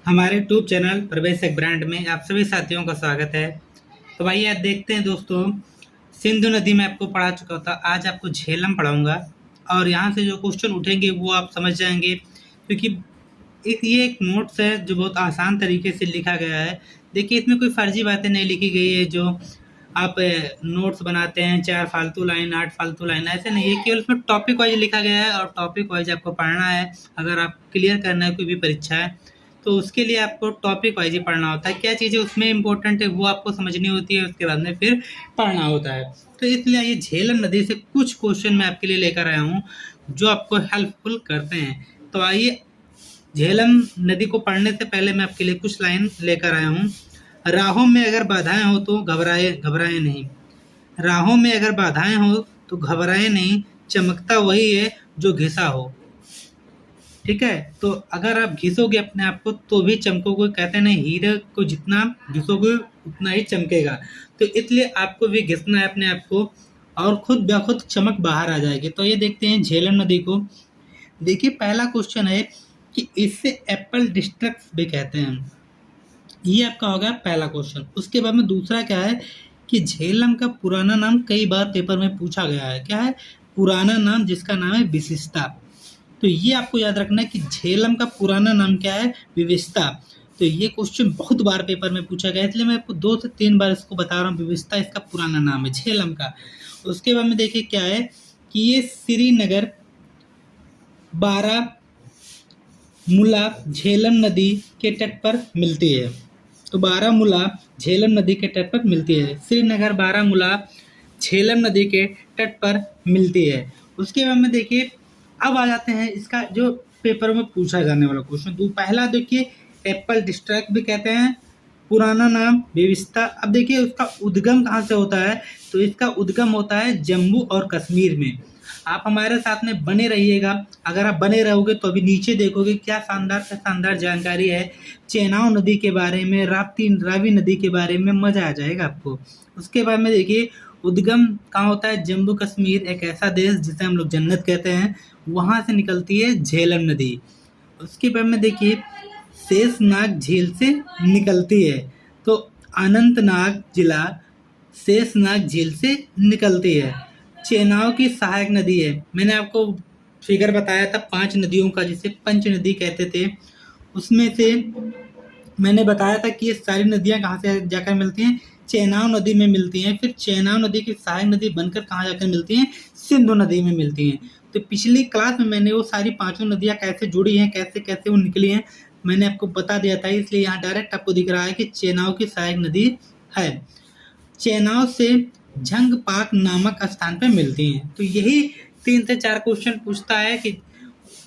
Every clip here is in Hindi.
हमारे यूट्यूब चैनल प्रवेश एक ब्रांड में आप सभी साथियों का स्वागत है। तो भाई आज देखते हैं दोस्तों, सिंधु नदी में आपको पढ़ा चुका था, आज आपको झेलम पढ़ाऊंगा और यहाँ से जो क्वेश्चन उठेंगे वो आप समझ जाएंगे, क्योंकि ये एक नोट्स है जो बहुत आसान तरीके से लिखा गया है। देखिए, इसमें कोई फर्जी बातें नहीं लिखी गई है जो आप नोट्स बनाते हैं 4 फालतू लाइन 8 फालतू लाइन, ऐसे नहीं है। केवल इसमें टॉपिक वाइज लिखा गया है और टॉपिक वाइज आपको पढ़ना है। अगर आप क्लियर करना है कोई भी परीक्षा है तो उसके लिए आपको टॉपिक वाइज ही पढ़ना होता है। क्या चीज़ें उसमें इंपॉर्टेंट है वो आपको समझनी होती है, उसके बाद में फिर पढ़ना होता है। तो इसलिए ये झेलम नदी से कुछ क्वेश्चन मैं आपके लिए लेकर आया हूँ जो आपको हेल्पफुल करते हैं। तो आइए, झेलम नदी को पढ़ने से पहले मैं आपके लिए कुछ लाइन लेकर आया हूँ। राहों में अगर बाधाएं हो तो घबराए घबराए नहीं, राहों में अगर बाधाएं हो तो घबराए नहीं, चमकता वही है जो घिसा हो। ठीक है, तो अगर आप घिसोगे अपने आप को तो भी चमकोगे। कहते हैं ना, हीरे को जितना घिसोगे उतना ही चमकेगा। तो इसलिए आपको भी घिसना है अपने आप को और खुद ब खुद चमक बाहर आ जाएगी। तो ये देखते हैं झेलम नदी को। देखिए, पहला क्वेश्चन है कि इससे एप्पल डिस्ट्रिक्ट भी कहते हैं। ये आपका होगा पहला क्वेश्चन। उसके बाद में दूसरा क्या है कि झेलम का पुराना नाम कई बार पेपर में पूछा गया है। क्या है पुराना नाम, जिसका नाम है विशिष्टा। तो ये आपको याद रखना है कि झेलम का पुराना नाम क्या है, विविष्टा। तो ये क्वेश्चन बहुत बार पेपर में पूछा गया है, इसलिए मैं आपको 2 से 3 बार इसको बता रहा हूँ। विविष्टा इसका पुराना नाम है झेलम का। उसके बाद में देखिए क्या है कि ये श्रीनगर बारामूला झेलम नदी के तट पर मिलती है। तो बारामूला झेलम नदी के तट पर मिलती है। श्रीनगर बारामूला झेलम नदी के तट पर मिलती है। उसके बाद में देखिए, अब आ जाते हैं इसका जो पेपर में पूछा जाने वाला क्वेश्चन। तो पहला देखिए, एप्पल डिस्ट्रिक्ट भी कहते हैं, पुराना नाम विविष्टा। अब देखिए उसका उद्गम कहाँ से होता है, तो इसका उद्गम होता है जम्मू और कश्मीर में। आप हमारे साथ में बने रहिएगा। अगर आप बने रहोगे तो अभी नीचे देखोगे क्या शानदार से शानदार जानकारी है चेनाब नदी के बारे में, रावी नदी के बारे में, मजा आ जाएगा आपको। उसके बाद में देखिए, उद्गम कहाँ होता है, जम्मू कश्मीर, एक ऐसा देश जिसे हम लोग जन्नत कहते हैं, वहाँ से निकलती है झेलम नदी। उसके बाद में देखिए, शेषनाग झील से निकलती है। तो अनंतनाग जिला शेषनाग झील से निकलती है। चेनाब की सहायक नदी है। मैंने आपको फिगर बताया था 5 नदियों का, जिसे पंच नदी कहते थे। उसमें से मैंने बताया था कि ये सारी नदियाँ कहाँ से जाकर मिलती हैं, चेनाब नदी में मिलती हैं। फिर चेनाब नदी की सहायक नदी बनकर कहाँ जाकर मिलती हैं, सिंधु नदी में मिलती हैं। तो पिछली क्लास में मैंने वो सारी 5 नदियाँ कैसे जुड़ी हैं, कैसे कैसे वो निकली हैं, मैंने आपको बता दिया था। इसलिए यहाँ डायरेक्ट आपको दिख रहा है कि चेनाब की सहायक नदी है। चेनाब से झंगपाक नामक स्थान पर मिलती हैं। तो यही 3 से 4 क्वेश्चन पूछता है कि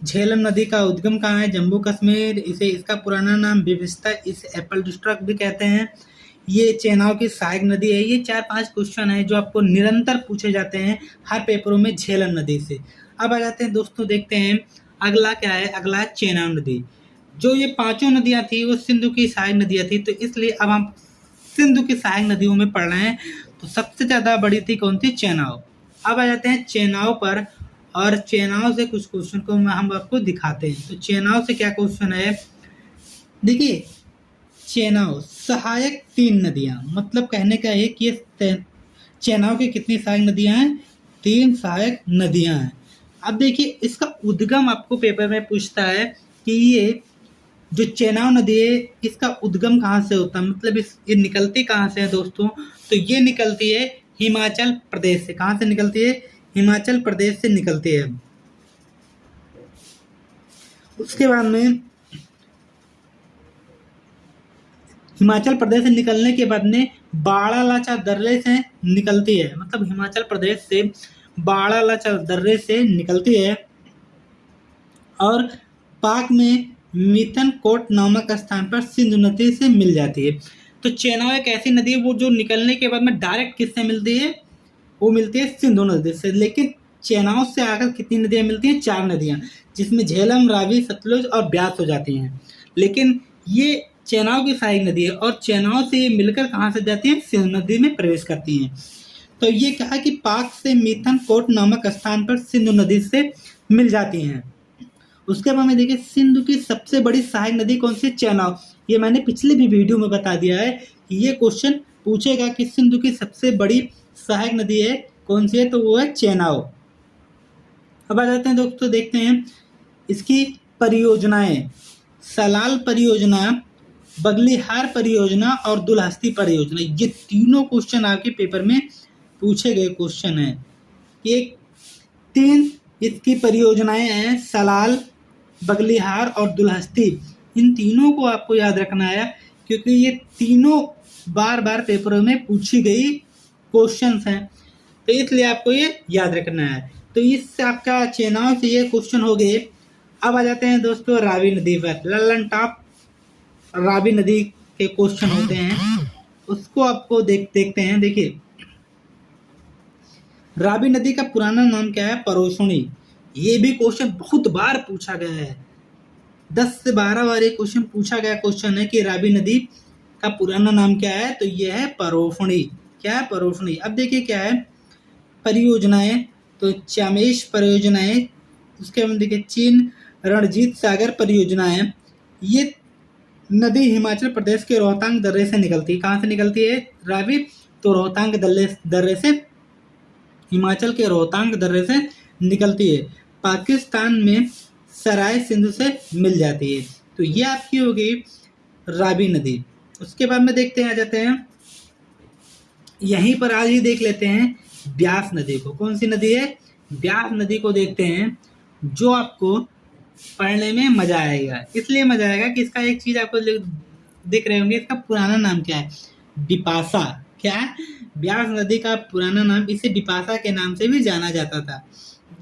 झेलम नदी का उद्गम कहाँ है, जम्मू कश्मीर, इसे इसका पुराना नाम विविष्टा, इसे एप्पल डिस्ट्रिक्ट भी कहते हैं, ये चेनाब की सहायक नदी है। ये 4-5 क्वेश्चन है जो आपको निरंतर पूछे जाते हैं हर पेपरों में झेलम नदी से। अब आ जाते हैं दोस्तों, देखते हैं अगला क्या है। अगला है चेनाब नदी। जो ये 5 नदियाँ थी वो सिंधु की सहायक नदियाँ थी। तो इसलिए अब हम सिंधु की सहायक नदियों में पढ़ रहे हैं। तो सबसे ज़्यादा बड़ी थी कौन सी, चेनाब। अब आ जाते हैं चेनाब पर, और चेनाब से कुछ क्वेश्चन को हम आपको दिखाते हैं। तो चेनाब से क्या क्वेश्चन है, देखिए चेनाब सहायक 3 नदियाँ, मतलब कहने का है कि चेनाब की कितनी सहायक नदियाँ हैं, 3 सहायक नदियाँ हैं। अब देखिए इसका उद्गम आपको पेपर में पूछता है कि ये जो चेनाब नदी है इसका उद्गम कहाँ से होता है, मतलब ये निकलती कहाँ से है दोस्तों। तो ये निकलती है हिमाचल प्रदेश से। कहाँ से निकलती है, हिमाचल प्रदेश से निकलती है। उसके बाद में हिमाचल प्रदेश से निकलने के बाद में बाड़ालाचा दर्रे से निकलती है, मतलब हिमाचल प्रदेश से बाड़ालाचा दर्रे से निकलती है और पाक में मिथन कोट नामक स्थान पर सिंधु नदी से मिल जाती है। तो चेनाब एक ऐसी नदी है वो जो निकलने के बाद में डायरेक्ट किससे मिलती है, वो मिलती है सिंधु नदी से। लेकिन चेनाब से आकर कितनी नदियाँ मिलती हैं, 4 नदियाँ, जिसमें झेलम, रावी, सतलुज और ब्यास हो जाती हैं। लेकिन ये चेनाब की सहायक नदी है और चेनाब से ये मिलकर कहाँ से जाती हैं, सिंधु नदी में प्रवेश करती हैं। तो ये कहा कि पाक से मिथन कोट नामक स्थान पर सिंधु नदी से मिल जाती हैं। उसके बाद में देखिए सिंधु की सबसे बड़ी सहायक नदी कौन सी है? चेनाब। ये मैंने पिछले भी वीडियो में बता दिया है कि ये क्वेश्चन पूछेगा कि सिंधु की सबसे बड़ी सहायक नदी है कौन सी है, तो वो है चेनाब। अब आ जाते हैं दोस्तों, देखते हैं इसकी परियोजनाएं। सलाल परियोजना, बगलिहार परियोजना और दुलहस्ती परियोजना, ये तीनों क्वेश्चन आपके पेपर में पूछे गए क्वेश्चन हैं। ये 3 इसकी परियोजनाएं हैं, सलाल, बगलिहार और दुलहस्ती। इन तीनों को आपको याद रखना है क्योंकि ये तीनों बार बार पेपरों में पूछी गई क्वेश्चंस हैं, तो इसलिए आपको ये याद रखना है। तो इससे आपका चेनाब से ये क्वेश्चन हो गए। अब आ जाते हैं दोस्तों रावी नदी पर। लल्लन टॉप रावी नदी के क्वेश्चन होते हैं, उसको आपको देखते हैं। देखिए रावी नदी का पुराना नाम क्या है? परोसनी। ये भी क्वेश्चन बहुत बार पूछा गया है, 10 से 12 बार ये क्वेश्चन पूछा गया क्वेश्चन है कि रावी नदी का पुराना नाम क्या है, तो ये है परोसनी। क्या है? परोसनी। अब देखिए क्या है परियोजनाएं, तो चामेश परियोजनाएं, उसके बाद देखिए चीन रणजीत सागर परियोजना है। ये नदी हिमाचल प्रदेश के रोहतांग दर्रे से निकलती है। कहाँ से निकलती है रावी? तो रोहतांग दर्रे से, हिमाचल के रोहतांग दर्रे से निकलती है। पाकिस्तान में सराय सिंधु से मिल जाती है। तो ये आपकी हो गई रावी नदी। उसके बाद में देखते हैं, आ जाते हैं यहीं पर आज ही देख लेते हैं ब्यास नदी को। कौन सी नदी है? ब्यास नदी को देखते हैं, जो आपको पढ़ने में मजा आएगा। इसलिए मजा आएगा कि इसका एक चीज आपको दिख रहे होंगे, इसका पुराना नाम क्या है? बिपाशा। क्या है? ब्यास नदी का पुराना नाम, इसे बिपाशा के नाम से भी जाना जाता था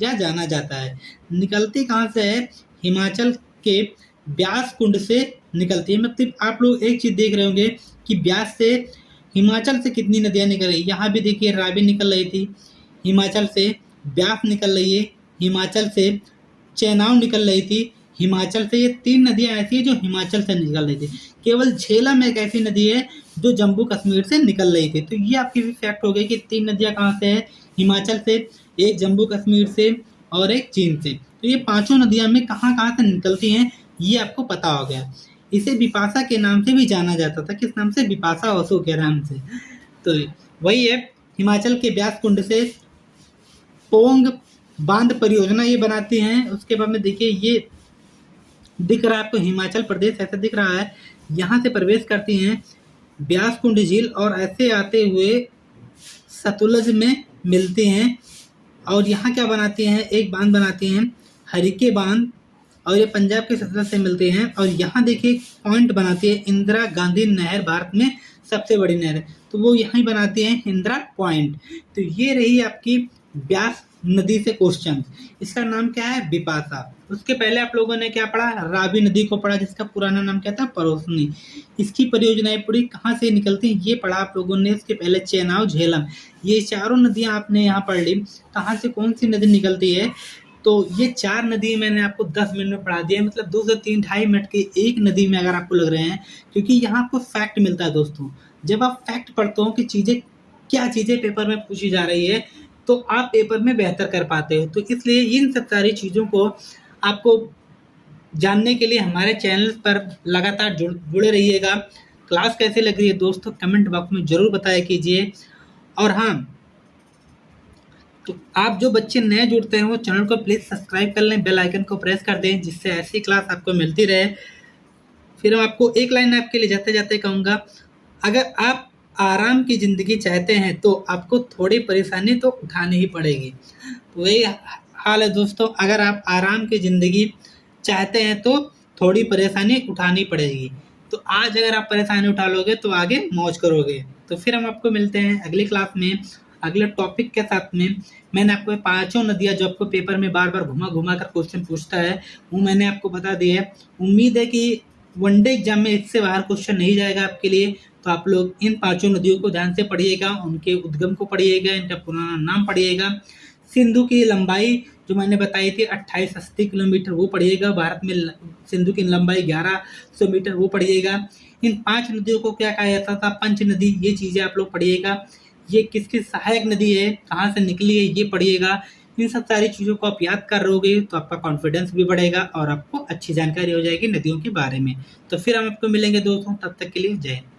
या जाना जाता है। निकलती कहाँ से है? हिमाचल के ब्यास कुंड से निकलती है। मतलब आप लोग एक चीज देख रहे होंगे कि ब्यास से हिमाचल से कितनी नदियां निकल रही है। यहाँ भी देखिए रावी निकल रही थी हिमाचल से, ब्यास निकल रही है हिमाचल से, चेनाब निकल रही थी हिमाचल से। ये 3 नदियां ऐसी है जो हिमाचल से निकल रही थी। केवल झेलम एक ऐसी नदी है जो जम्मू कश्मीर से निकल रही थी। तो ये आपकी भी फैक्ट हो गई कि 3 नदियां कहाँ से है? हिमाचल से, एक जम्मू कश्मीर से और एक चीन से। तो ये 5 नदियां में कहाँ कहाँ से निकलती हैं ये आपको पता हो गया। इसे बिपाशा के नाम से भी जाना जाता था। किस नाम से? बिपाशा बसु के नाम से। तो वही है, हिमाचल के ब्यास कुंड से पोंग बांध परियोजना ये बनाती हैं। उसके बाद में देखिए ये दिख रहा है आपको हिमाचल प्रदेश ऐसा दिख रहा है, यहाँ से प्रवेश करती हैं ब्यास कुंड झील और ऐसे आते हुए सतलुज में मिलते हैं। और यहाँ क्या बनाती हैं? एक बांध बनाती हैं हरिके बांध, और ये पंजाब के सतलुज से मिलते हैं। और यहाँ देखिए पॉइंट बनाती है इंदिरा गांधी नहर, भारत में सबसे बड़ी नहर है, तो वो यहाँ बनाती है इंदिरा पॉइंट। तो ये रही आपकी ब्यास नदी से क्वेश्चन। इसका नाम क्या है? बिपाशा। उसके पहले आप लोगों ने क्या पढ़ा? रावी नदी को पढ़ा, जिसका पुराना नाम क्या था? परोसनी। इसकी परियोजनाएं पूरी कहाँ से निकलती हैं ये पढ़ा आप लोगों ने। इसके पहले चेनाब, झेलम, ये चारों नदियां आपने यहाँ पढ़ ली। कहाँ से कौन सी नदी निकलती है? तो ये 4 नदी मैंने आपको 10 मिनट में पढ़ा दिया, मतलब 2 से 3 ढाई मिनट की एक नदी में अगर आपको लग रहे हैं, क्योंकि यहाँ आपको फैक्ट मिलता है दोस्तों। जब आप फैक्ट पढ़ते हो कि क्या चीज़ें पेपर में पूछी जा रही है, तो आप पेपर में बेहतर कर पाते हो। तो इसलिए इन सब सारी चीज़ों को आपको जानने के लिए हमारे चैनल पर लगातार जुड़े रहिएगा। क्लास कैसे लग रही है दोस्तों कमेंट बॉक्स में ज़रूर बताया कीजिए। और हाँ, तो आप जो बच्चे नए जुड़ते हैं वो चैनल को प्लीज़ सब्सक्राइब कर लें, बेल आइकन को प्रेस कर दें, जिससे ऐसी क्लास आपको मिलती रहे। फिर मैं आपको एक लाइन आपके लिए जाते जाते कहूँगा, अगर आप आराम की ज़िंदगी चाहते हैं तो आपको थोड़ी परेशानी तो उठानी ही पड़ेगी। तो वही हाल है दोस्तों, अगर आप आराम की ज़िंदगी चाहते हैं तो थोड़ी परेशानी उठानी पड़ेगी। तो आज अगर आप परेशानी उठा लोगे तो आगे मौज करोगे। तो फिर हम आपको मिलते हैं अगली क्लास में अगले टॉपिक के साथ में। मैंने आपको 5 नदियाँ जो आपको पेपर में बार बार घुमा घुमा कर क्वेश्चन पूछता है वो मैंने आपको बता दिया है। उम्मीद है कि वनडे एग्जाम में इससे बाहर क्वेश्चन नहीं जाएगा आपके लिए। तो आप लोग इन 5 नदियों को ध्यान से पढ़िएगा, उनके उद्गम को पढ़िएगा, इनका पुराना नाम पढ़िएगा। सिंधु की लंबाई जो मैंने बताई थी 2880 किलोमीटर वो पढ़िएगा। भारत में सिंधु की लंबाई 1100 मीटर वो पढ़िएगा। इन 5 नदियों को क्या कहा जाता था? पंच नदी। ये चीज़ें आप लोग पढ़िएगा। ये किसकी सहायक नदी है, कहाँ से निकली है, ये पढ़िएगा। इन सब सारी चीज़ों को आप याद कर रहोगे तो आपका कॉन्फिडेंस भी बढ़ेगा और आपको अच्छी जानकारी हो जाएगी नदियों के बारे में। तो फिर हम आपको मिलेंगे दोस्तों, तब तक के लिए जय हिंद।